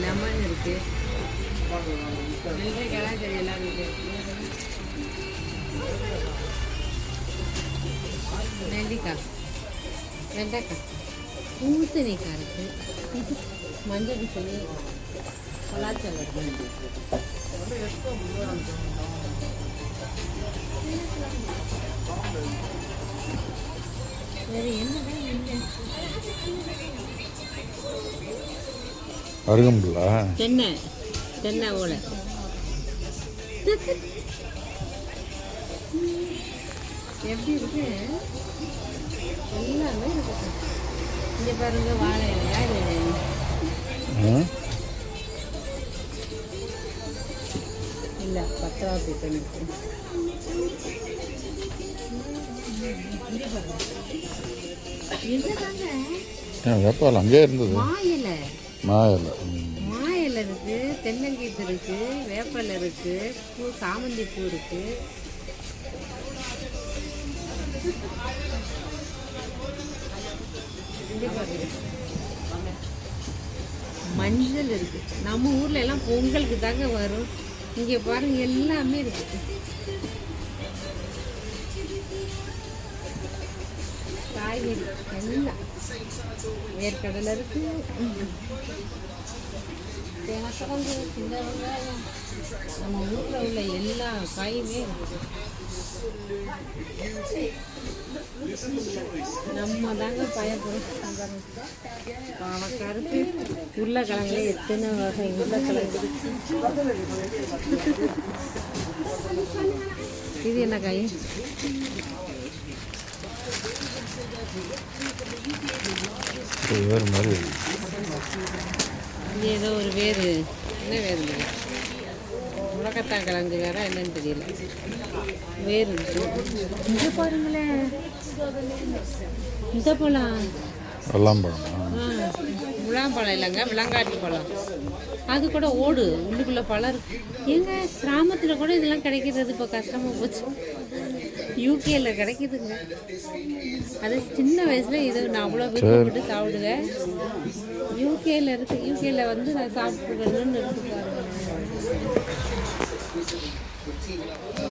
Lemon இருக்கு, வெள்ளைக்காய் சரி எல்லாம் இருக்கு. நெல்லிக்காய், வெண்டைக்காய், பூசணிக்காய் இருக்கு, மஞ்சள் பூசணி, பலாச்சல் இருக்கு. வேறு என்னதான் இல்லை. அருகம்புல்லா, தென்னை, தென்னை ஓலை எப்படி இருக்கு? எல்லாமே இருக்கு. இங்கே பாருங்க, வாழை இலையா இல்லை, 10 பண்ணிட்டு வேப்பால் அங்கே இருந்தது. மாயிலை இருக்கு, தென்னங்கீத்து இருக்கு, வேப்பல் இருக்கு, பூ சாமந்தி பூ இருக்கு, மஞ்சள் இருக்கு. நம்ம ஊர்ல எல்லாம் பொங்கலுக்கு தாங்க வரும். இங்க பாருங்க, எல்லாமே இருக்கு. காய்கறி எல்லாம், வேர்க்கடலை இருக்கு, தேங்காய்கிழங்கு, சின்ன வெங்காயம், நம்ம ஊரில் உள்ள எல்லா காயுமே இருக்கு. நம்ம தாங்க பயப்படுறோம். பாவக்காய் இருக்கு, உருளைக்கிழங்குல எத்தனை வகை உருளைக்கிழங்கு இருக்கு. இது என்ன காய்? வேறு மாதிரி இங்கே ஏதோ ஒரு வேறு, என்ன வேறு மாதிரி முடக்கத்தான் கிழங்கு வேற என்னன்னு தெரியல, வேறு இருக்கு. இங்கே பாருங்களேன், இந்த பழம் முலாம்பழம் இல்லைங்க, விலங்காட்டு பழம். அது கூட ஓடு உள்ளுக்குள்ள பழம் இருக்கு. எங்க கிராமத்தில் கூட இதெல்லாம் கிடைக்கிறது இப்போ கஷ்டமாக போச்சு. யூகேல கிடைக்குதுங்க. அது சின்ன வயசுல இது நான் அவ்வளோ விருப்பப்பட்டு சாப்பிடுவேன். யூகேல இருக்கு, யூகேல வந்து நான் சாப்பிட்டு இருக்கு பாருங்க.